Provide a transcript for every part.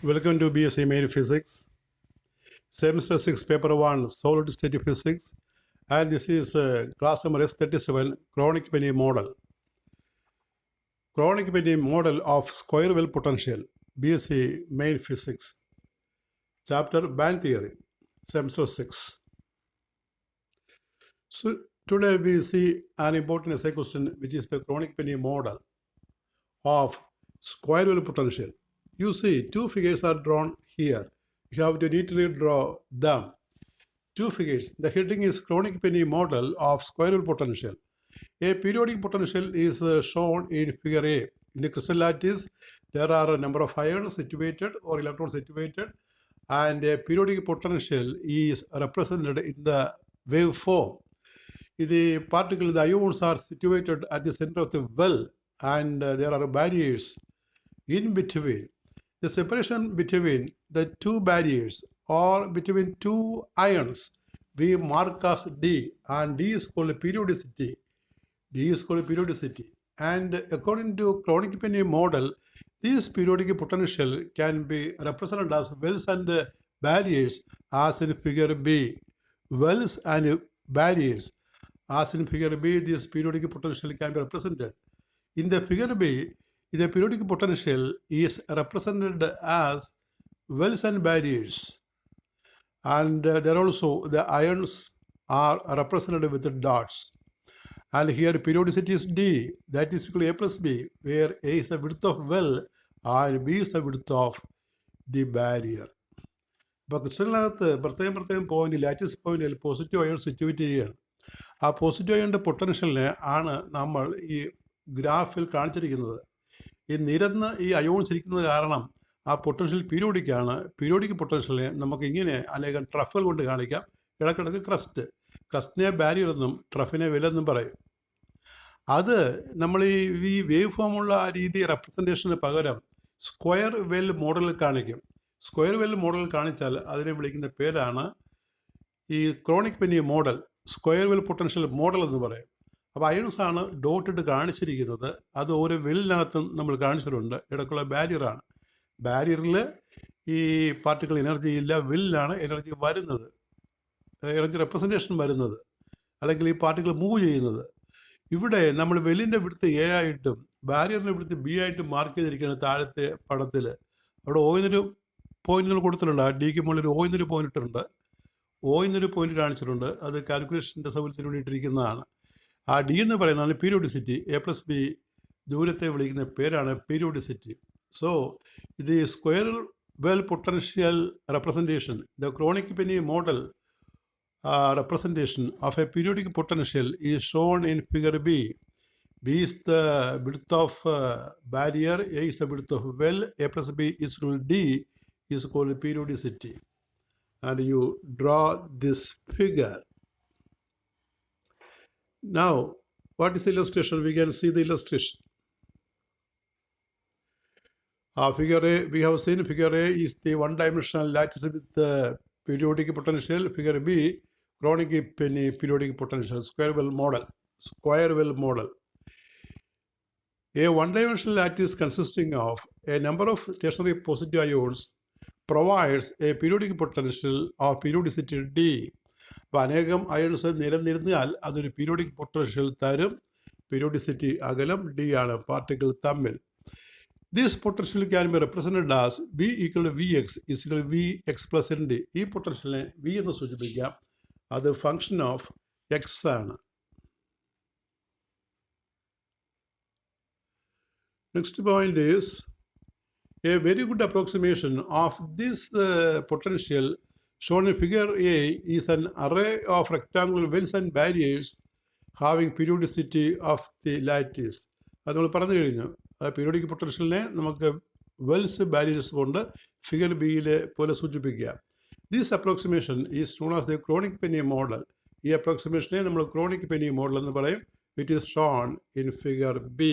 Welcome to BSc A Physics, semester 6, paper 1, solid state physics, and this is class number S37, Kronig Penney model. Kronig Penney model of square well potential, BSc Main Physics, chapter band theory, semester 6. So today we see an important essay question, which is the Kronig Penney model of square well potential. You see, two figures are drawn here. You have to neatly draw them. Two figures. The heading is Kronig Penney model of square well potential. A periodic potential is shown in figure A. In the crystal lattice, there are a number of ions situated or electrons situated, and a periodic potential is represented in the waveform. The particles, the ions are situated at the center of the well, and there are barriers in between. The separation between the two barriers or between two ions we mark as D, and D is called periodicity. D is called periodicity. And according to Kronig Penney model, this periodic potential can be represented as wells and barriers as in figure B. Wells and barriers as in figure B, this periodic potential can be represented. In the figure B, the periodic potential is represented as wells and barriers, and there also the ions are represented with the dots. And here periodicity is D, that is equal to A plus B, where A is the width of well and B is the width of the barrier. ഇപ്പോൾ ക്രിസ്റ്റലിനകത്ത് പ്രത്യേകം point lattice പോയിന്റിൽ positive ion situate ചെയ്യുകയാണ്. ആ positive അയോണിൻ്റെ പൊട്ടൻഷ്യലിനെ ആണ് നമ്മൾ ഈ ഗ്രാഫിൽ കാണിച്ചിരിക്കുന്നത്. ഈ നിരന്ന് ഈ അയോൺസ് ഇരിക്കുന്നത് കാരണം ആ പൊട്ടൻഷ്യൽ പീരിയോഡിക്കാണ്. പീരിയോഡിക് പൊട്ടൻഷ്യലിനെ നമുക്ക് ഇങ്ങനെ അല്ലെങ്കിൽ ട്രഫുകൾ കൊണ്ട് കാണിക്കാം. ഇടക്കിടക്ക് ക്രസ്റ്റിനെ ബാരിയർ എന്നും ട്രഫിനെ വെല്ലെന്നും പറയും. അത് നമ്മൾ ഈ വേവ് ഫോമുള്ള ആ രീതി റെപ്രസെൻറ്റേഷന് പകരം സ്ക്വയർ വെൽ മോഡലിൽ കാണിക്കും. സ്ക്വയർ വെൽ മോഡൽ കാണിച്ചാൽ അതിനെ വിളിക്കുന്ന പേരാണ് ഈ chronic Penney model, square well potential model എന്ന് പറയും. അപ്പോൾ അയൺസ് ആണ് ഡോട്ട് ഇട്ട് കാണിച്ചിരിക്കുന്നത്. അത് ഓരോ വെല്ലിനകത്തും നമ്മൾ കാണിച്ചിട്ടുണ്ട്. ഇടയ്ക്കുള്ള ബാരിയറാണ്. ബാരിയറിൽ ഈ പാർട്ടിക്കിൾ എനർജി ഇല്ല, വെല്ലിലാണ് എനർജി വരുന്നത്, എനർജി റെപ്രസെൻറ്റേഷൻ വരുന്നത്, അല്ലെങ്കിൽ ഈ പാർട്ടിക്കിൾ മൂവ് ചെയ്യുന്നത്. ഇവിടെ നമ്മൾ വെല്ലിൻ്റെ വിടുത്ത് എ ആയിട്ടും ബാരിയറിൻ്റെ വിടുത്ത് ബി ആയിട്ടും മാർക്ക് ചെയ്തിരിക്കുകയാണ് താഴത്തെ പടത്തിൽ. അവിടെ ഓ എന്നൊരു പോയിന്റുകൾ കൊടുത്തിട്ടുണ്ട്. ആ ഡിക്ക് മുകളിൽ ഒരു ഓ എന്നൊരു പോയിന്റ് ഇട്ടിട്ടുണ്ട്. ഓ എന്നൊരു പോയിന്റ് കാണിച്ചിട്ടുണ്ട്. അത് കാൽക്കുലേഷൻ്റെ സൗകര്യത്തിന് വേണ്ടിയിട്ടിരിക്കുന്നതാണ്. ആ ഡി എന്ന് പറയുന്നതാണ് പീരിയോഡിസിറ്റി. എ പ്ലസ് ബി ദൂരത്തെ വിളിക്കുന്ന പേരാണ് പീരിയോഡിസിറ്റി. സോ ഇത് square well potential representation, the Kronig Penney model representation of a periodic potential is shown in figure B. B is the width of barrier, A is the width of well, A plus B is equal to D is called periodicity. And you draw this figure. Now, what is the illustration? We can see the illustration. Figure A, we have seen figure A is the one-dimensional lattice with the periodic potential. Figure B, Kronig Penney periodic potential, square well model. A one-dimensional lattice consisting of a number of stationary positive ions provides a periodic potential of periodicity D. അപ്പോൾ അനേകം ions നിലനിരുന്നാൽ അതൊരു periodic potential തരും. Periodicity അകലം D ആണ് particle തമ്മിൽ. This potential can be represented as V equal to Vx is equal to Vx plus Nd. ഈ പൊട്ടൻഷ്യലിനെ V എന്ന് സൂചിപ്പിക്കാം. അത് ഫങ്ഷൻ ഓഫ് എക്സ് ആണ്. Next point is A very good approximation of this potential shown in figure A is an array of rectangular wells and barriers having periodicity of the lattice. അത് നമ്മൾ പറഞ്ഞു കഴിഞ്ഞു. Periodic പൊട്ടൻഷ്യലിനെ നമുക്ക് Wells barriers കൊണ്ട് figure ബിയിലെ പോലെ സൂചിപ്പിക്കുക. This approximation is known as the Kronig Penney model. ഈ അപ്രോക്സിമേഷനെ നമ്മൾ ക്രോണിക് പെന്നി മോഡൽ എന്ന് പറയും. It is shown in figure B.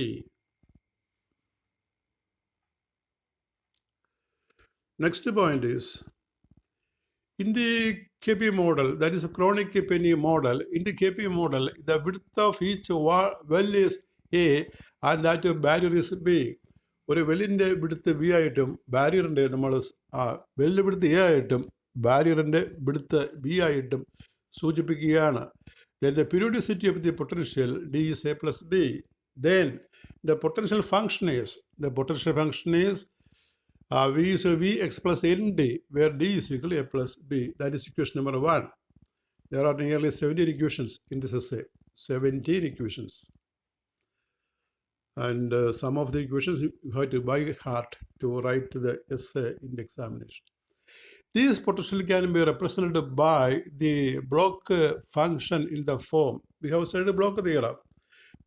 Next point is in the KP model, that is a Kronig Penney model. In the KP model, the width of each well is A and that barrier is B. ഒരു വെല്ലിൻ്റെ വിടുത്ത് V ആയിട്ടും ബാരിയറിൻ്റെ നമ്മൾ വെല്ലിൻ്റെ വിടുത്ത് A ആയിട്ടും ബാരിയറിൻ്റെ വിടുത്ത് B ആയിട്ടും സൂചിപ്പിക്കുകയാണ്. Then the periodicity of the potential D is A plus B. Then the potential function is V is Vx plus Nd, where D is equal to A plus B. That is equation number 1. There are nearly 17 equations in this essay. 17 equations. And some of the equations you have to by heart to write the essay in the examination. These potential can be represented by the block function in the form. We have studied block theorem.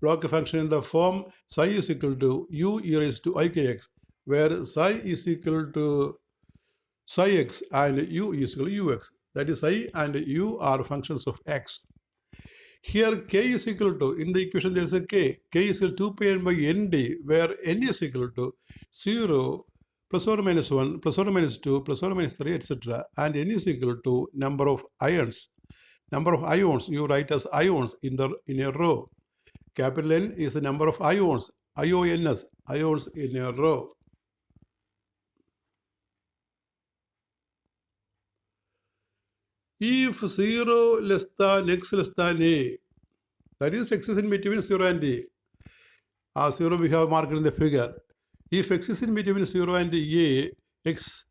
Block function in the form psi is equal to u e raised to ikx, where psi is equal to psi x and u is equal to ux. That is, psi and u are functions of x. Here k is equal to, in the equation there is a k is equal to 2 pi n by nd, where n is equal to 0, plus or minus 1, plus or minus 2, plus or minus 3, etc. And n is equal to number of ions. Number of ions you write as ions in a row. Capital N is the number of ions, ions in a row. If 0 less than x less than a, that is x is in between 0 and a. 0 we have marked in the figure. If x is in between 0 and a, Vx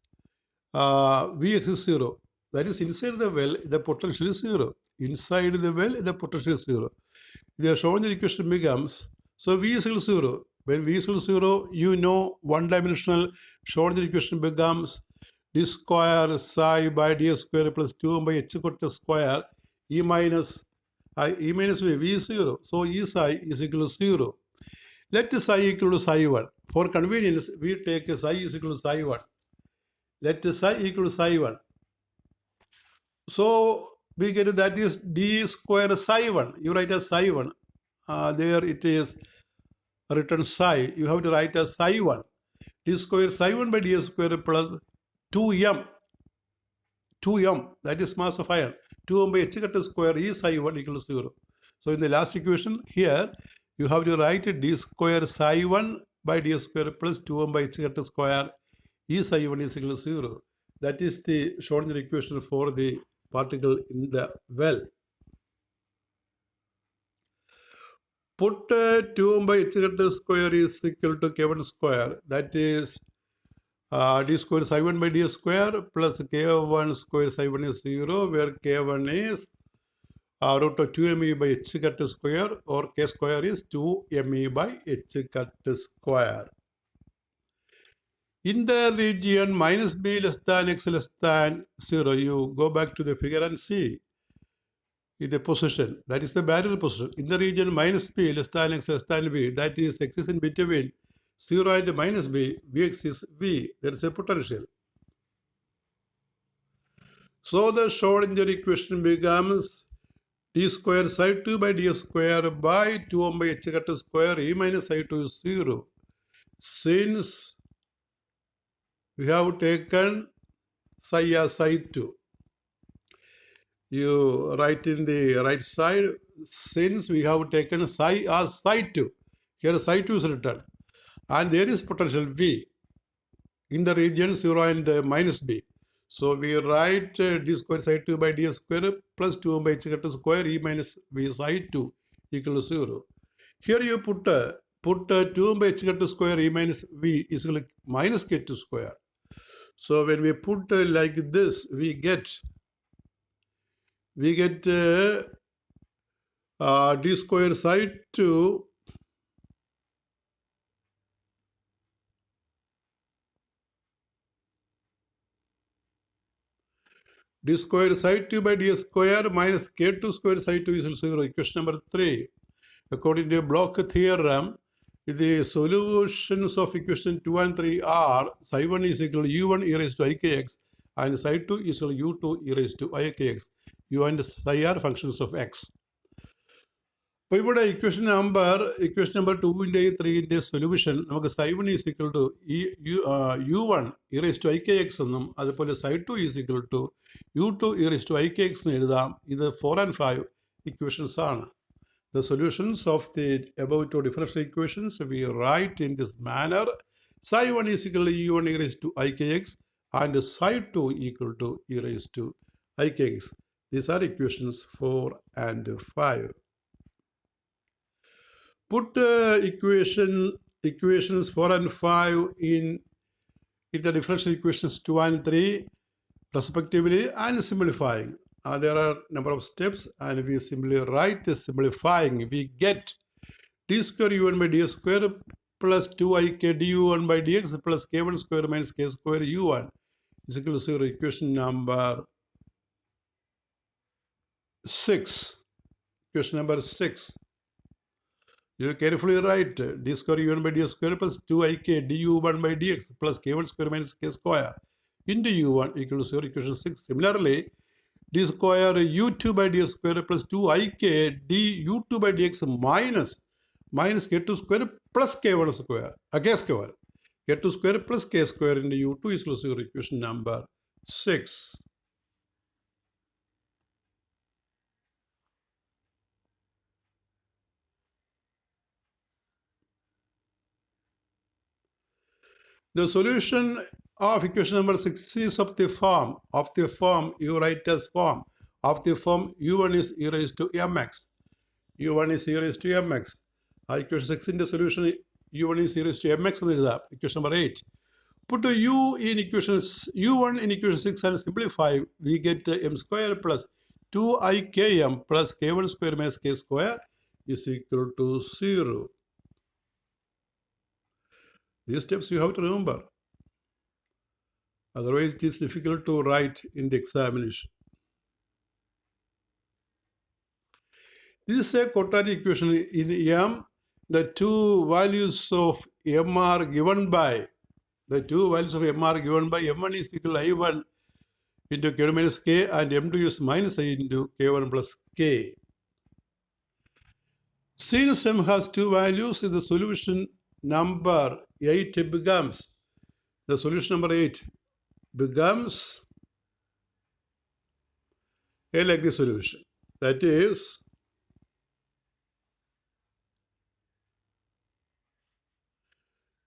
is 0. That is, inside the well, the potential is 0. Inside the well, the potential is 0. The shown the equation becomes, so V is equal to 0. When V is equal to 0, you know one-dimensional shown the equation becomes d square psi by d square plus 2 by h square e minus v is 0. So E psi is equal to 0. Let psi equal to psi 1. For convenience, we take psi is equal to psi 1. Let psi equal to psi 1. So we get that is d square psi 1. You write as psi 1. There it is written psi. You have to write as psi 1. D square psi 1 by d square plus 2m. That is mass of iron. 2m by h square is psi 1 equal to 0. So in the last equation here, you have to write d square psi 1 by d square plus 2m by h square e psi 1 is equal to 0. That is the Schrodinger equation for the particle in the well. Put 2m by h square is equal to k1 square. That is d square psi 1 by d square plus k1 square psi 1 is 0, where k1 is root of 2me by h square, or k square is 2me by h square. In the region minus b less than x less than 0, you go back to the figure and see the position. That is the barrier position. In the region minus b less than x less than b, that is x is in between 0 and minus b, Vx is V. There is a potential. So the Schrodinger equation becomes d square psi 2 by d square by 2m by h square e minus psi 2 is 0. Since we have taken psi as psi 2, you write in the right side, since we have taken psi as psi 2, here psi 2 is written, and there is potential V in the region 0 and minus b. So we write d square psi 2 by d square plus 2m by h square e minus v psi 2 equal to 0. Here you put 2m by h square e minus v is equal to minus k2 square. So when we put like this, we get d square psi 2 d square psi 2 by d square minus k2 square psi 2 is equal to 0. Equation number 3. According to Bloch theorem, the solutions of equation 2 and 3 are psi 1 is equal to u1 e raised to ikx and psi 2 is equal to u2 e raised to ikx. U and psi are functions of x. അപ്പോൾ ഇവിടെ equation number 2ൻ്റെയും 3ൻ്റെയും solution നമുക്ക് psi 1 is equal to u1 e raised to ikx എന്നും അതുപോലെ psi 2 ഈസ് equal ടു u2 e raised to ikx എന്ന് എഴുതാം. ഇത് 4 and 5 ഇക്വേഷൻസ് ആണ്. The solutions of the above two differential equations we write in this manner Psi 1 is equal to u1 e raised to ikx and psi 2 equal to e raised to ikx. These are equations 4 and 5. Put equations 4 and 5 in the differential equations 2 and 3 respectively and simplifying. There are number of steps and we simply write simplifying. We get d square u1 by d square plus 2ik du1 by dx plus k1 square minus k square u1 is equal to 0. Equation number 6. Equation number 6. You carefully write d square u1 by d square plus 2ik du1 by dx plus k1 square minus k square into u1 equal to 0. Equation 6. Similarly, d square u2 by d square plus 2ik du2 by dx minus k2 square plus k1 square, k square. K2 square plus k square into u2 is equal to 0. Equation number 6. The solution of equation number 6 is of the form you write as form of the form u1 is e raised to mx. u1 is e raised to mx. Equation 6 in the solution u1 is e raised to mx and equation number 8. Put u in equations u1 in equation 6 and simplify. We get m square plus 2ikm plus k1 square minus k square is equal to 0. These steps you have to remember. Otherwise, it is difficult to write in the examination. This is a quadratic equation in M. The two values of M are given by M1 is equal to I1 into K1 minus K and M2 is minus I into K1 plus K. Since M has two values, the solution number 8 becomes, the solution number 8 becomes a likely solution. That is,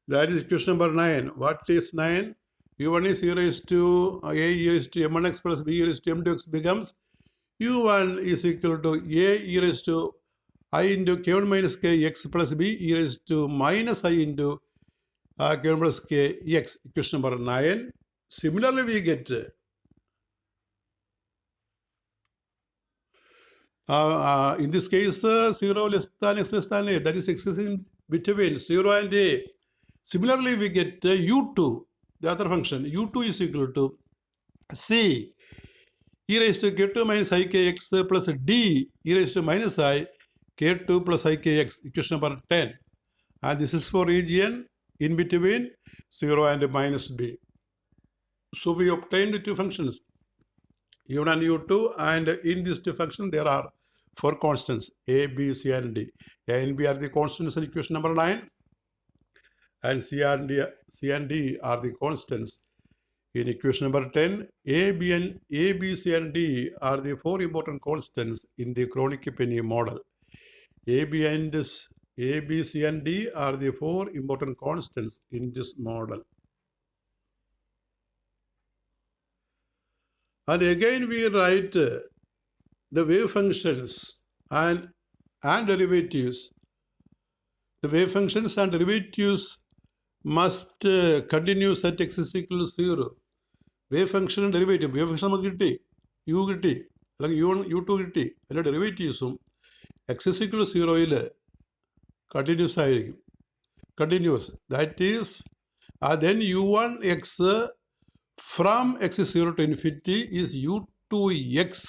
equation number 9. What is 9? u1 is e raised to a e raised to m1x plus b e raised to m2x becomes u1 is equal to a e raised to I into k1 minus k x plus b e raised to minus I into k1 plus k x. Equation number 9. Similarly, we get in this case 0 less than x less than a, that is x is in between 0 and a. Similarly, we get u2, the other function, u2 is equal to c e raised to k2 minus ikx plus d e raised to minus I k2 plus ikx, equation number 10. And this is for region in between 0 and minus b. So we obtained two functions, u1 and u2, and in these two functions there are four constants, a, b, c, and d. A and b are the constants in equation number 9, and c and d are the constants in equation number 10. A, B, C, and D are the four important constants in the Kronig-Penney model. A, B, C, and D are the four important constants in this model. And again we write the wave functions and derivatives. The wave functions and derivatives must continue at x is equal to 0. Wave function and derivative. Wave function നമുക്ക് കിട്ടി, u കിട്ടി, അല്ലെങ്കിൽ u1, u2 കിട്ടി. അതിൻ്റെ ഡെറിവേറ്റീവ്സും x is equal to 0 continuous ആയിരിക്കും. Continuous. That is, then u1x from x is 0 to infinity is u2x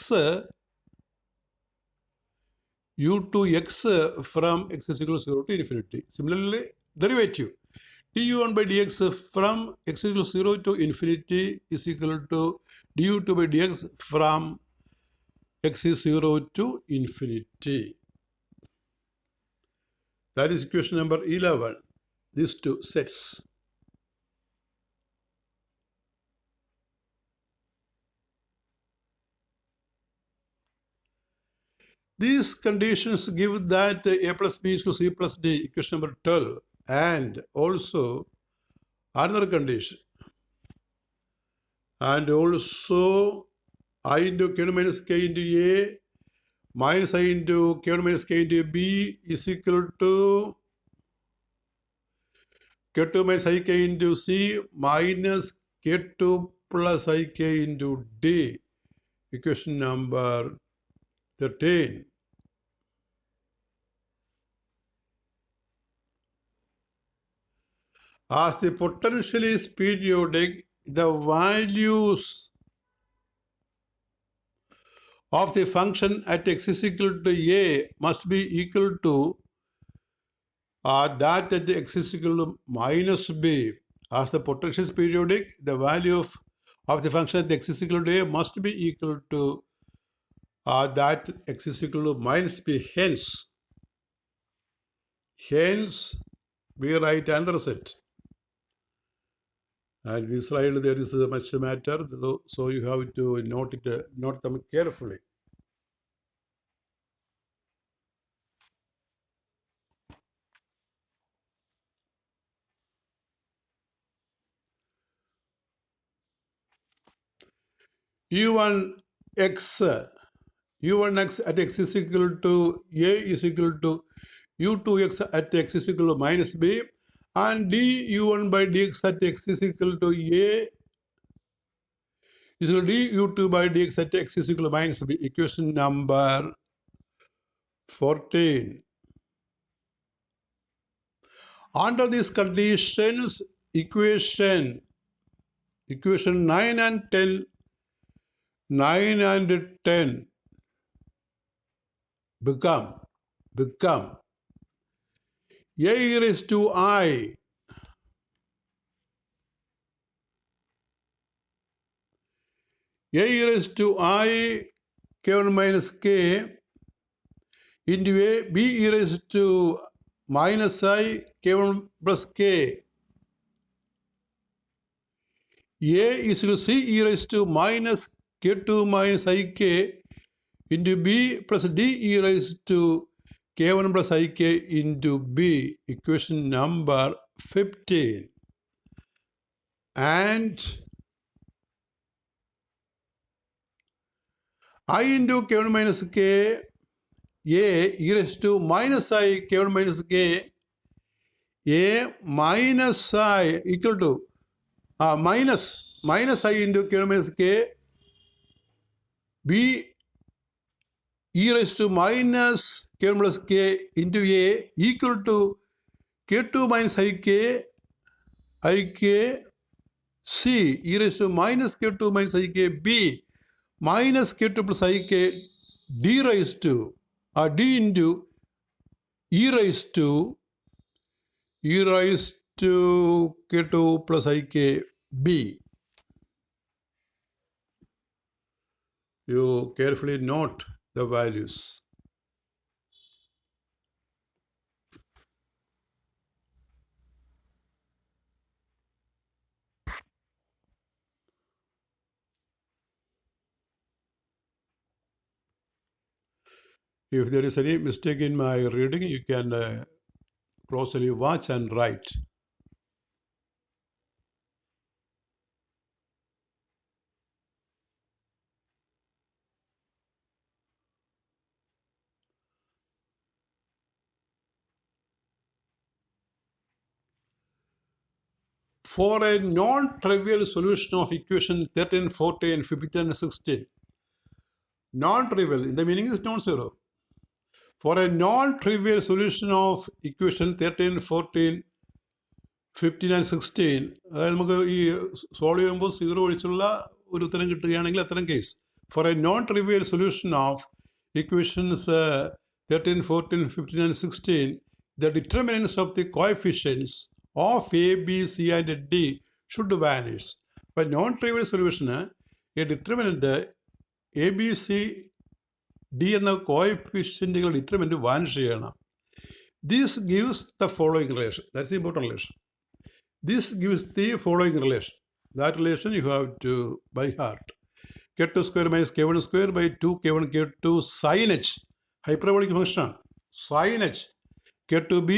from x is equal to 0 to infinity. Similarly, derivative. du1 by dx from x is equal to 0 to infinity is equal to du2 by dx from x is 0 to infinity. That is equation number 11. These two sets. These conditions give that a plus b is equal to c plus d, equation number 12, and also Another condition. And also I into k1 minus k into a minus I into k1 minus k into b is equal to k2 minus ik into c minus k2 plus ik into d. Equation number 13. As the potential is periodic, the values of the function at x is equal to a must be equal to that at x is equal to minus b. As the potential is periodic, the value of the function at x is equal to a must be equal to that x is equal to minus b. Hence, we write another set. And this slide there is much matter, so you have to note them carefully. u1x at x is equal to a is equal to u2x at x is equal to minus b, and du1 by dx at x is equal to a is equal to du2 by dx at x is equal to minus b. Equation number 14. Under these conditions, equation 9 and 10 become a raised to I raised to I k1 minus k into a b raised to minus I k1 plus k. A is equal to c e raised to minus k2 minus ik into b plus d e raised to k1 plus ik into b. Equation number 15. And I into k1 minus k a e raised to minus I k1 minus k a minus I equal to minus I into k1 minus k b e raised to minus k1 plus k into a equal to k2 minus ik c e raised to minus k2 minus ik b minus k2 plus ik d raised to d into e raised to k2 plus ik b. You carefully note the values. If there is any mistake in my reading, you can closely watch and write. For a non-trivial solution of equation 13, 14, 15, and 16, non-trivial, the meaning is non-zero. For a non-trivial solution of equation 13, 14, 15 and 16, അതായത് നമുക്ക് ഈ solve ചെയ്യുമ്പോൾ zero ഒഴിച്ചുള്ള ഒരു ഉത്തരം കിട്ടുകയാണെങ്കിൽ അത്തരം case. For a non trivial solution of equations 13, 14, 15 and 16, the determinants of the coefficients of A, B, C and D should vanish. By non-trivial solution, a determinant A, B, C, D എന്ന കോഎഫിഷ്യൻറ്റുകൾ determinant vanish ചെയ്യണം. This gives the following relation. That's the important relation. This gives the following relation. That relation you have to by heart. K2 square minus K1 square by 2 K1 K2 sin h. Hyperbolic function. Sin h. K2b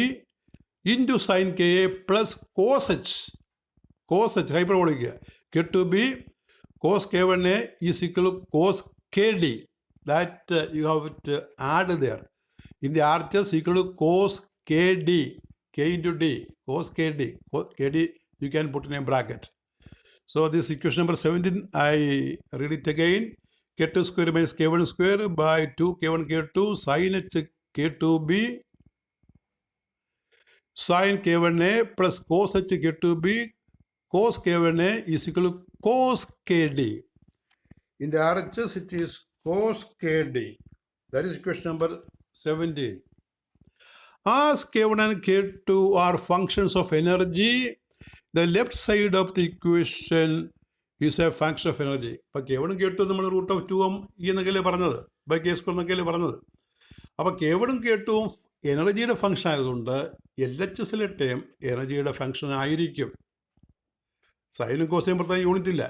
into sin Ka plus cos h. cos h hyperbolic k to b cos k1a is equal to cos kd. That you have to add there. In the RHS equal to cos kd, k into d, cos kd. Kd you can put in a bracket. So this equation number 17, I read it again. K2 square minus k1 square by 2 k1 k2 sin h k2b sin k1a plus cos h k2b cos k1a is equal to cos kd. In the RHS it is cos kd. That is equation number 17. As k1 and k2 are functions of energy, the left side of the equation is a function of energy. അപ്പോൾ k1 k2 നമ്മൾ root of 2m എന്നൊക്കെയല്ലേ പറഞ്ഞത്, by k square എന്നൊക്കെയല്ലേ പറഞ്ഞത്. അപ്പോൾ k1 k2 എനർജിയുടെ function ആയതുകൊണ്ട് LHSലെ term എനർജിയുടെ function ആയിരിക്കും. സൈനും കോസൈനും പ്രത്യേകം യൂണിറ്റ് ഇല്ല.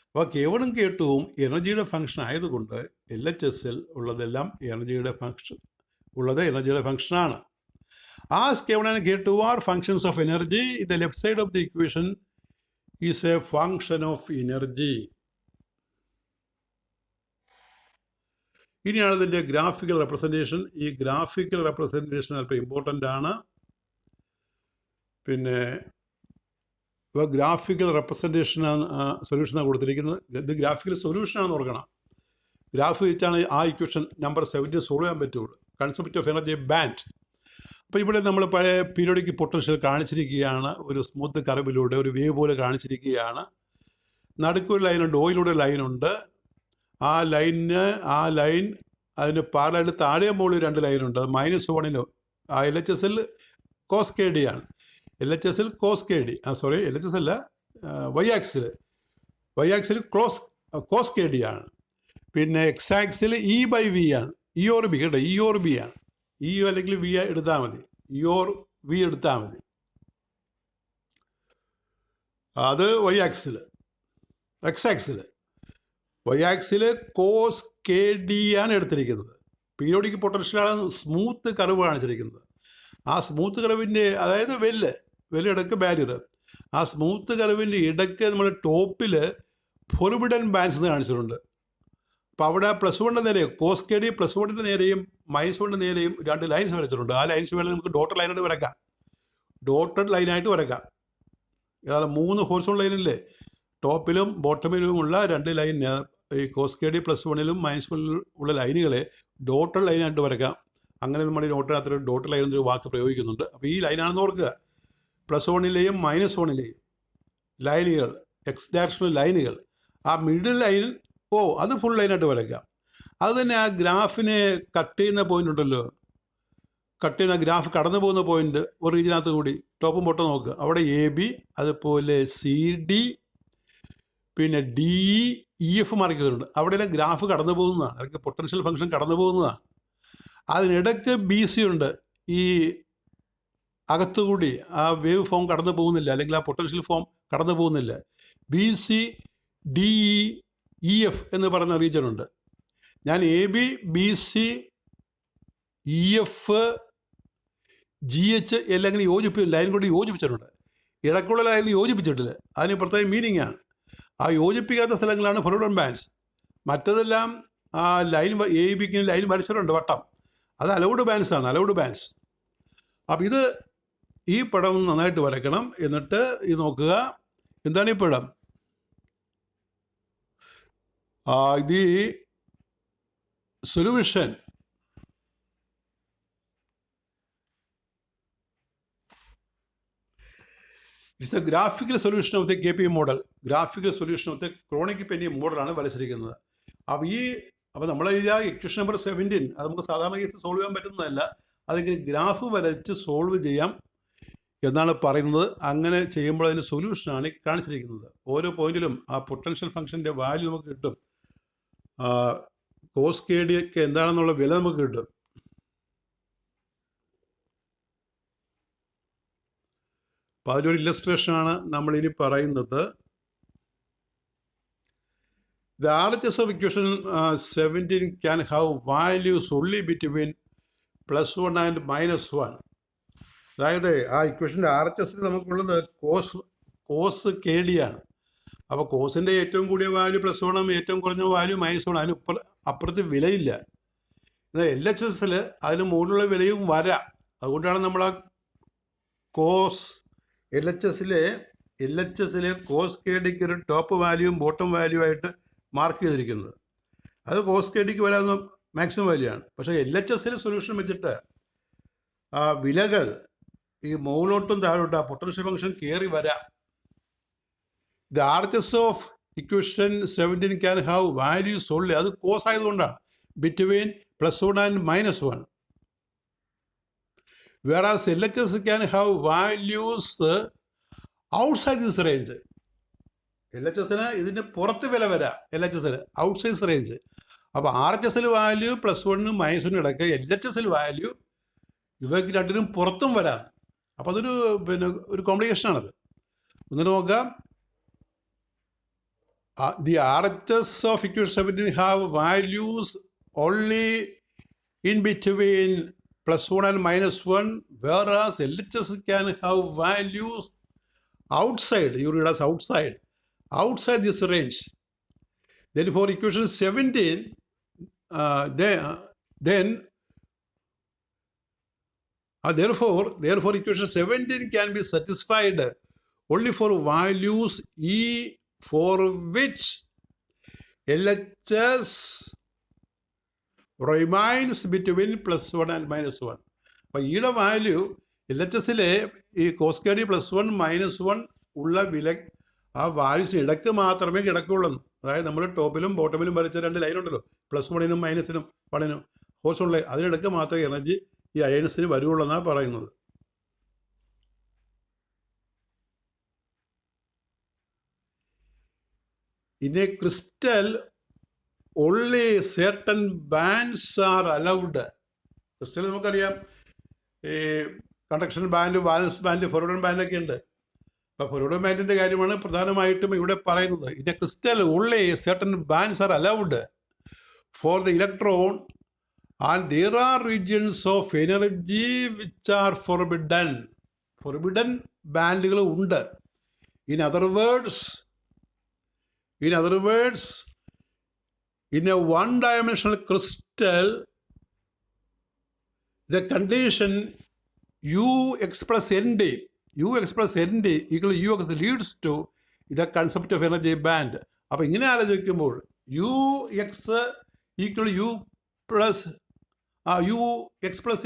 അപ്പോൾ k1 k2 എനർജിയുടെ ഫംഗ്ഷൻ ആയതുകൊണ്ട് LHSൽ ഉള്ളതെല്ലാം എനർജിയുടെ ഫംഗ്ഷനാണ്. As k1 and k2 are functions of energy, the left side of the equation is a function of energy. ഇനിയാണ് ഇതിൻ്റെ ഗ്രാഫിക്കൽ റെപ്രസെൻറ്റേഷൻ. ഈ ഗ്രാഫിക്കൽ റെപ്രസെൻറ്റേഷൻ അല്പം ഇമ്പോർട്ടൻ്റ് ആണ്. പിന്നെ ഗ്രാഫിക്കൽ റെപ്രസെൻറ്റേഷനാണ് സൊല്യൂഷനാണ് കൊടുത്തിരിക്കുന്നത്. ഇത് ഗ്രാഫിക്കൽ സൊല്യൂഷനാണെന്ന് ഓർക്കണം. ഗ്രാഫ് വെച്ചാണ് ആ ഇക്വേഷൻ നമ്പർ 17 സോൾവ് ചെയ്യാൻ പറ്റുള്ളൂ. Concept of energy band. അപ്പോൾ ഇവിടെ നമ്മൾ പഴയ പീരിയോഡിക് പൊട്ടൻഷ്യൽ കാണിച്ചിരിക്കുകയാണ്. ഒരു സ്മൂത്ത് കർവിലൂടെ ഒരു വേവ് പോലെ കാണിച്ചിരിക്കുകയാണ്. നടുക്കൊരു ലൈനുണ്ട്, ഓയിലൂടെ ലൈനുണ്ട്. ആ ലൈൻ അതിന് പാരലായിട്ട് താഴെ മുകളിൽ 2 ലൈനുണ്ട്. അത് -1 ആ LHSൽ കോസ് കെ ഡി ആണ്. LHSൽ കോസ് കെ ഡി LHS അല്ല, വൈ ആക്സിൽ കോസ് കെ ഡി ആണ്. പിന്നെ എക്സ് ആക്സിൽ E/V ആണ്. E or B കേട്ടോ, E or B ആണ്. E അല്ലെങ്കിൽ V എടുത്താൽ മതി, E or V എടുത്താൽ മതി. അത് വൈ ആക്സിൽ. എക്സ് ആക്സിൽ കോസ് കെ ഡി ആണ് എടുത്തിരിക്കുന്നത്. പീരിയോഡിക് പൊട്ടൻഷ്യലാണ് സ്മൂത്ത് കർവ് കാണിച്ചിരിക്കുന്നത്. ആ സ്മൂത്ത് കർവിൻ്റെ, അതായത് ഇടയ്ക്ക് ബാരിയർ, ആ സ്മൂത്ത് കർവിൻ്റെ ഇടയ്ക്ക് നമ്മൾ ടോപ്പിൽ ഫോർബിഡൻ ബാൻഡ്സ് എന്ന് കാണിച്ചിട്ടുണ്ട്. അപ്പോൾ അവിടെ +1 നേരെയും കോസ് കെ ഡി +1 നേരെയും -1 നേരെയും 2 ലൈൻസ് വരച്ചിട്ടുണ്ട്. ആ ലൈൻസ് വേണമെങ്കിൽ നമുക്ക് ഡോട്ടഡ് ലൈനായിട്ട് വരയ്ക്കാം. ഏതാണ് 3 ഹോറിസോണ്ടൽ ലൈനില്ലേ, ടോപ്പിലും ബോട്ടമിലുമുള്ള 2 ലൈൻ, ഈ കോസ് കെ ഡി +1ലും -1ലും ഉള്ള ലൈനുകളെ ഡോട്ടഡ് ലൈനായിട്ട് വരയ്ക്കാം. അങ്ങനെ നമ്മൾ ഈ നോട്ടിനകത്ത് ഡോട്ടഡ് ലൈൻ എന്നൊരു വാക്ക് പ്രയോഗിക്കുന്നുണ്ട്. അപ്പോൾ ഈ ലൈനാണെന്ന് ഓർക്കുക. +1ലെയും -1ലെയും ലൈനുകൾ, എക്സ് ഡയറക്ഷണൽ ലൈനുകൾ, ആ മിഡിൽ ലൈൻ അത് ഫുൾ ലൈനായിട്ട് വരയ്ക്കാം. അത് തന്നെ ആ ഗ്രാഫിനെ കട്ട് ചെയ്യുന്ന പോയിൻ്റ് ഉണ്ടല്ലോ, ഗ്രാഫ് കടന്നു പോകുന്ന പോയിൻ്റ് ഒരു റീജിയനകത്ത് കൂടി ടോപ്പും ബോട്ടം നോക്കുക. അവിടെ AB, അതുപോലെ CD, പിന്നെ DE/EF മാർക്ക് ചെയ്തിട്ടുണ്ട്. അവിടെയെല്ലാം ഗ്രാഫ് കടന്നു പോകുന്നതാണ്, അല്ലെങ്കിൽ പൊട്ടൻഷ്യൽ ഫംഗ്ഷൻ കടന്നു പോകുന്നതാണ്. അതിനിടയ്ക്ക് BC ഉണ്ട്. ഈ അകത്തുകൂടി ആ വേവ് ഫോം കടന്നു പോകുന്നില്ല, അല്ലെങ്കിൽ ആ പൊട്ടൻഷ്യൽ ഫോം കടന്നു പോകുന്നില്ല. BC DE/EF എന്ന് പറയുന്ന റീജിയൻ ഉണ്ട്. ഞാൻ AB BC EF GH എല്ലാം ലൈൻ കൊണ്ട് യോജിപ്പിച്ചിട്ടുണ്ട്. ഇടക്കുള്ള ലൈൻ യോജിപ്പിച്ചിട്ടില്ല. അതിന് പ്രത്യേക മീനിങ് ആണ്. ആ യോജിപ്പിക്കാത്ത സ്ഥലങ്ങളാണ് ഫോർവേഡ് ബാൻഡ്സ്. മറ്റതെല്ലാം ആ ലൈൻ ABക്ക് ലൈൻ വരച്ചിട്ടുണ്ട് വട്ടം. അത് അലൗഡ് ബാൻഡ്സ് ആണ്. അപ്പോൾ ഈ പടം നന്നായിട്ട് വരയ്ക്കണം. എന്നിട്ട് ഇത് നോക്കുക, എന്താണ് ഈ പടം? ഇത് solution. It's A graphical solution of the KP model. Graphical solution of the chronic Penny മോഡലാണ് വരച്ചിരിക്കുന്നത്. അപ്പോൾ നമ്മൾ എഴുതിയ ഇക്വേഷൻ നമ്പർ 17 അത് നമുക്ക് സാധാരണ കേസ് സോൾവ് ചെയ്യാൻ പറ്റുന്നതല്ല. അതിങ്ങനെ ഗ്രാഫ് വരച്ച് സോൾവ് ചെയ്യാം എന്നാണ് പറയുന്നത്. അങ്ങനെ ചെയ്യുമ്പോൾ അതിൻ്റെ സൊല്യൂഷനാണ് കാണിച്ചിരിക്കുന്നത്. ഓരോ പോയിന്റിലും ആ പൊട്ടൻഷ്യൽ ഫംഗ്ഷൻ്റെ വാല്യൂ നമുക്ക് കിട്ടും. കോസ് കെ ഡി ഒക്കെ എന്താണെന്നുള്ള വില നമുക്ക് കിട്ടും. അപ്പോൾ അതിലൊരു ഇല്ലസ്ട്രേഷനാണ് നമ്മളിനി പറയുന്നത്. The RHS of equation 17 can have values only between +1 and -1. അതായത് ആ ഇക്വേഷൻ്റെ RHS നമുക്കുള്ളത് കോസ് കെ ഡി ആണ്. അപ്പോൾ കോസിൻ്റെ ഏറ്റവും കൂടിയ വാല്യൂ +1, ഏറ്റവും കുറഞ്ഞ വാല്യൂ -1. അതിന് അപ്പുറത്ത് വിലയില്ല. എന്നാൽ LHSൽ അതിന് മുകളിലുള്ള വിലയും വരാം. അതുകൊണ്ടാണ് നമ്മൾ ആ കോസ് LHSലെ കോസ് കെ ഡിക്ക് ഒരു ടോപ്പ് വാല്യൂവും ബോട്ടം വാല്യൂ ആയിട്ട് മാർക്ക് ചെയ്തിരിക്കുന്നത്. അത് കോസ് കെ ഡിക്ക് വരാവുന്ന മാക്സിമം വാല്യൂ ആണ്. പക്ഷേ LHSലെ സൊല്യൂഷൻ വെച്ചിട്ട് ആ വിലകൾ ഈ മുകളിലോട്ടും താഴോട്ടും ആ പൊട്ടൻഷ്യൽ ഫംഗ്ഷൻ കയറി വരാം. The RHS of equation 17 can have values only, അത് കോസ് ആയതുകൊണ്ടാണ്, between +1 and -1. Whereas LHS can have values outside this range. LHSന് ഇതിന് പുറത്ത് വില വരാം. LHSൽ ഔട്ട്സൈഡ് റേഞ്ച്. അപ്പോൾ RHSൽ വാല്യൂ +1 -1 ഇടയ്ക്ക്, LHSൽ വാല്യൂ ഇവയ്ക്ക് രണ്ടിനും പുറത്തും വരാം. അപ്പോൾ അതൊരു ഒരു കോംപ്ലിക്കേഷനാണത്. ഒന്നിട്ട് നോക്കാം. The RHS of equation 17 have values only in between +1 and -1, whereas LHS can have values outside, you read as outside this range. Therefore equation 17 therefore equation 17 can be satisfied only for values E for which LHS remains between +1 and -1. അപ്പോൾ ഈയുടെ value LHSലെ ഈ cos K D +1 -1 ഉള്ള വില ആ വാല്യൂസിന് ഇടയ്ക്ക് മാത്രമേ കിടക്കുകയുള്ളൂ. അതായത് നമ്മൾ ടോപ്പിലും ബോട്ടമിലും വരച്ച 2 ലൈൻ ഉണ്ടല്ലോ, +1നും -1നും ഹോഴ്സുള്ള, അതിനിടയ്ക്ക് മാത്രമേ എനർജി ഈ അയൺസിന് വരുള്ളൂ എന്നാണ് പറയുന്നത്. In a crystal only certain bands are allowed. Crystal നമുക്കറിയാം, ഈ conduction band, valence band, forward ബാൻഡൊക്കെ ഉണ്ട്. അപ്പോൾ ഫോർവേഡ് ബാൻഡിൻ്റെ കാര്യമാണ് പ്രധാനമായിട്ടും ഇവിടെ പറയുന്നത്. In a crystal only certain bands are allowed for the electron and there are regions of energy which are forbidden. ബാൻഡുകൾ ഉണ്ട്. In other words, in a one-dimensional crystal, the condition Ux plus Nd equal Ux leads to the concept of energy band. അപ്പോൾ ഇങ്ങനെ ആലോചിക്കുമ്പോൾ Ux equal Ux plus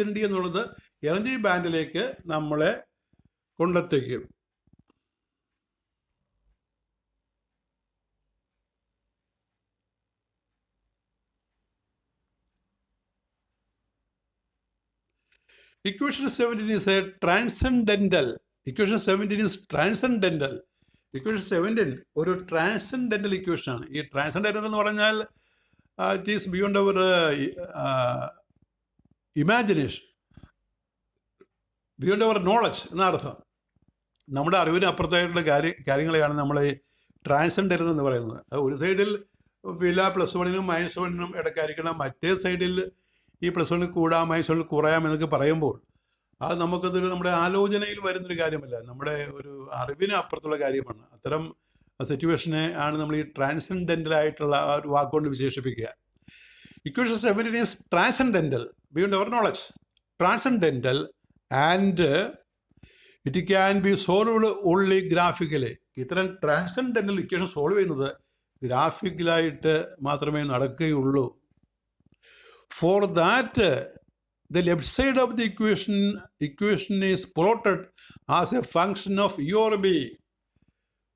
Nd എന്നുള്ളത് energy ബാൻഡിലേക്ക് നമ്മളെ കൊണ്ടെത്തിക്കും. Equation 17 is a transcendental. Equation 17 is transcendental. Equation 17 ഒരു transcendental equation ആണ്. ഈ transcendental എന്ന് പറഞ്ഞാൽ it is beyond our imagination, beyond our knowledge എന്നർത്ഥം. നമ്മുടെ അറിവിന് അപ്പുറത്തായിട്ടുള്ള കാര്യങ്ങളെയാണ് നമ്മൾ ഈ ട്രാൻസെൻഡൻ്റൽ എന്ന് പറയുന്നത്. അത് ഒരു സൈഡിൽ വില +1നും -1നും ഇടയ്ക്കായിരിക്കണം, മറ്റേ സൈഡിൽ ഈ +1 കൂടാം -1 കുറയാം എന്നൊക്കെ പറയുമ്പോൾ അത് നമുക്കതൊരു നമ്മുടെ ആലോചനയിൽ വരുന്നൊരു കാര്യമല്ല, നമ്മുടെ ഒരു അറിവിന് അപ്പുറത്തുള്ള കാര്യമാണ്. അത്തരം സിറ്റുവേഷനെ ആണ് നമ്മൾ ഈ ട്രാൻസെൻഡൻ്റലായിട്ടുള്ള ആ ഒരു വാക്കുകൊണ്ട് വിശേഷിപ്പിക്കുക. Equation 17 is transcendental, beyond our knowledge, transcendental and it can be solved only graphically. ഇത്തരം ട്രാൻസെൻഡൻ്റൽ ഇക്വേഷൻ സോൾവ് ചെയ്യുന്നത് ഗ്രാഫിക്കലായിട്ട് മാത്രമേ നടക്കുകയുള്ളൂ. For that, the left side of the equation is plotted as a function of E or B,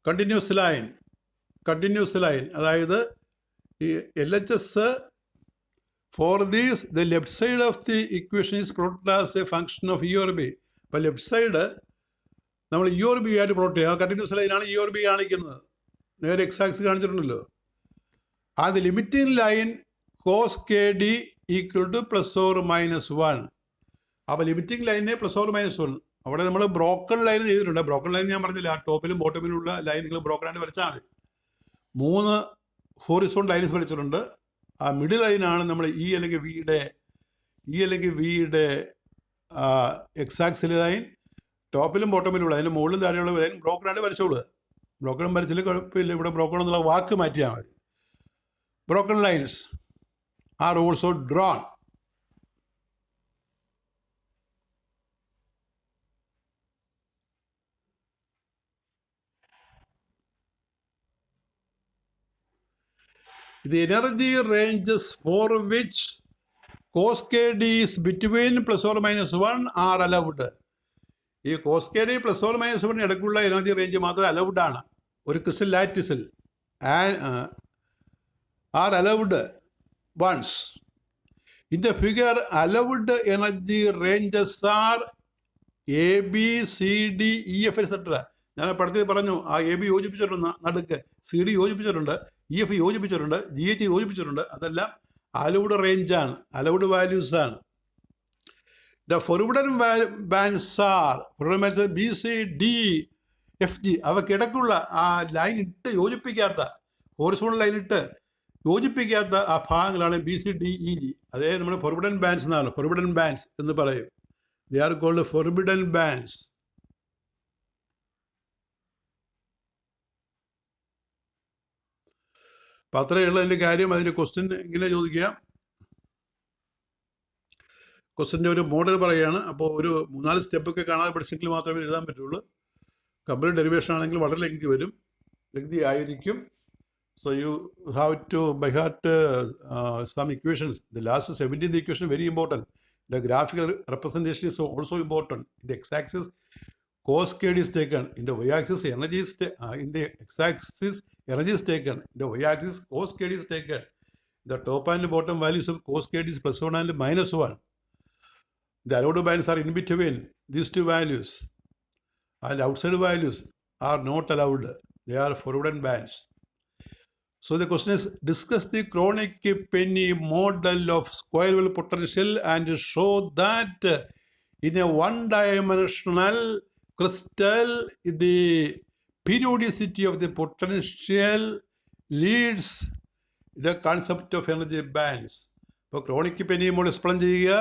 continuous line. അതായത് ഈ LHS for this, the left side of the equation is plotted as a function of E or B. അപ്പോൾ left side നമ്മൾ E or B ആയിട്ട് plot ചെയ്യുക. Continuous ലൈനാണ് E or B കാണിക്കുന്നത്, നേരെ X axis കാണിച്ചിട്ടുണ്ടല്ലോ. അത് limiting line cos kd equal to +or-1. അപ്പോൾ ലിമിറ്റിംഗ് ലൈനിനെ +or-1. അവിടെ നമ്മൾ ബ്രോക്കൺ ലൈൻ ചെയ്തിട്ടുണ്ട്. ബ്രോക്കൺ ലൈൻ ഞാൻ പറഞ്ഞില്ല, ടോപ്പിലും ബോട്ടമിലുള്ള ലൈൻ നിങ്ങൾ ബ്രോക്കൺ ആയിട്ട് വരച്ചാൽ മതി. 3 ഹോറിസോണ്ടൽ ലൈൻസ് വരച്ചിട്ടുണ്ട്. ആ മിഡിൽ ലൈനാണ് നമ്മൾ ഇ അല്ലെങ്കിൽ വിയുടെ എക്സ് ആക്സിൽ ലൈൻ. ടോപ്പിലും ബോട്ടമിലുള്ള അതിന് മുകളിലും താഴെയുള്ള ലൈൻ ബ്രോക്കണായിട്ട് വരച്ചോളുക. ബ്രോക്കൺ വരച്ചില്ല കുഴപ്പമില്ല, ഇവിടെ ബ്രോക്കൺ എന്നുള്ള വാക്ക് മാറ്റിയാൽ മതി. Broken lines are also drone. The energy ranges for which cascade is between plus or minus 1 are allowed. ഈ കോസ്കേഡ് പ്ലസ് ഓർ മൈനസ് 1 ഇടയ്ക്കുള്ള എനർജി റേഞ്ച് മാത്രം അലൗഡ് ആണ്. ഒരു ക്രിസ്റ്റൽ ലാറ്റിസിൽ are allowed ones. In the figure allowed energy ranges are A B C D E F etcetera. ഞാൻ പടത്തിൽ പറഞ്ഞു, ആ എ ബി യോജിപ്പിച്ചിട്ടുണ്ട് നടുക്ക്, സി ഡി യോജിപ്പിച്ചിട്ടുണ്ട്, ഇ എഫ് യോജിപ്പിച്ചിട്ടുണ്ട്, ജി എച്ച് യോജിപ്പിച്ചിട്ടുണ്ട്. അതെല്ലാം അലൗഡ് റേഞ്ചാണ്, അലൗഡ് വാല്യൂസാണ്. The forbidden bands are B C D F G. അവക്കിടക്കുള്ള ആ ലൈൻ ഇട്ട് യോജിപ്പിക്കാത്ത, ഹോറിസോണ്ടൽ ലൈൻ ഇട്ട് യോജിപ്പിക്കാത്ത ആ ഭാഗങ്ങളാണ് B C D E G. അതേ നമ്മൾ ഫോർബിഡൻ ബാൻഡ്സ് എന്നാണ്, ഫോർബിഡൻ ബാൻഡ്സ് എന്ന് പറയും. They are called forbidden bands. അപ്പം അത്രയുള്ളതിൻ്റെ കാര്യം. അതിൻ്റെ ക്വസ്റ്റ്യൻ ഇങ്ങനെ ചോദിക്കുക. ക്വസ്റ്റ്യൻ്റെ ഒരു മോഡൽ പറയുകയാണ്. അപ്പോൾ ഒരു 3-4 സ്റ്റെപ്പൊക്കെ കാണാതെ പഠിച്ചെങ്കിൽ മാത്രമേ എഴുതാൻ പറ്റുള്ളൂ. കമ്പ്ലീറ്റ് ഡെറിവേഷൻ ആണെങ്കിൽ വളരെ ലെങ്തി വരും, ലെങ്തി ആയിരിക്കും. So you have to by heart some equations. The last 17th equation very important. The graphical representation is also important. In the X axis cos is taken, in the y-axis energy is in the x-axis energy is taken, in the y-axis cos is taken. The top and bottom values of cos is plus 1 and minus 1. The allowed values are in between these two values, and outside values are not allowed. They are forbidden bands. So the question is, discuss the Kronig Penney model of square wave potential and show that in a one-dimensional crystal, the periodicity of the potential leads the concept of energy bands. ഇപ്പോൾ chronic Penney model explain ചെയ്യുക.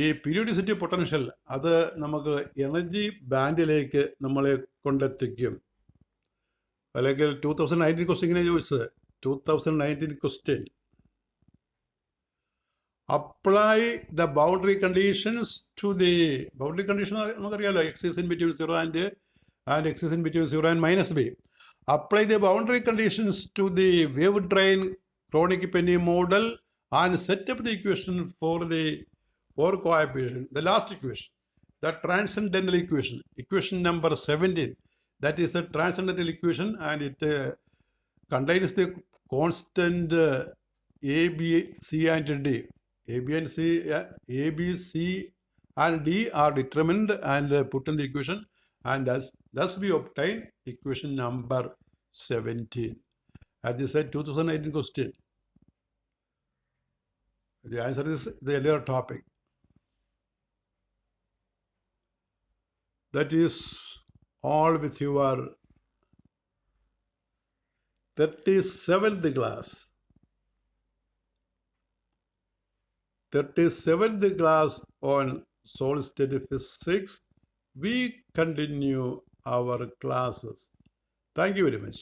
ഈ periodicity potential അത് നമുക്ക് energy ബാൻഡിലേക്ക് നമ്മളെ കൊണ്ടെത്തിക്കും. അല്ലെങ്കിൽ 2019 question ഇങ്ങനെ ചോദിച്ചത്, 2019 question, apply the boundary conditions to the boundary condition നമുക്കറിയാലോ, x is in between 0 and x is in between 0 and minus b. Apply the boundary conditions to the wave train Kronig Penney model and set up the equation for the four coefficient. The last equation, the transcendental equation, equation number 17, that is the transcendental equation, and it contains the constant a, b, c and d. A, B C and D are determined and put in the equation, and thus we obtain equation number 17. As this said, 2018 question. The answer is the earlier topic. That is all with your 37th class. 37th class on solid state physics. We continue our classes. Thank you very much.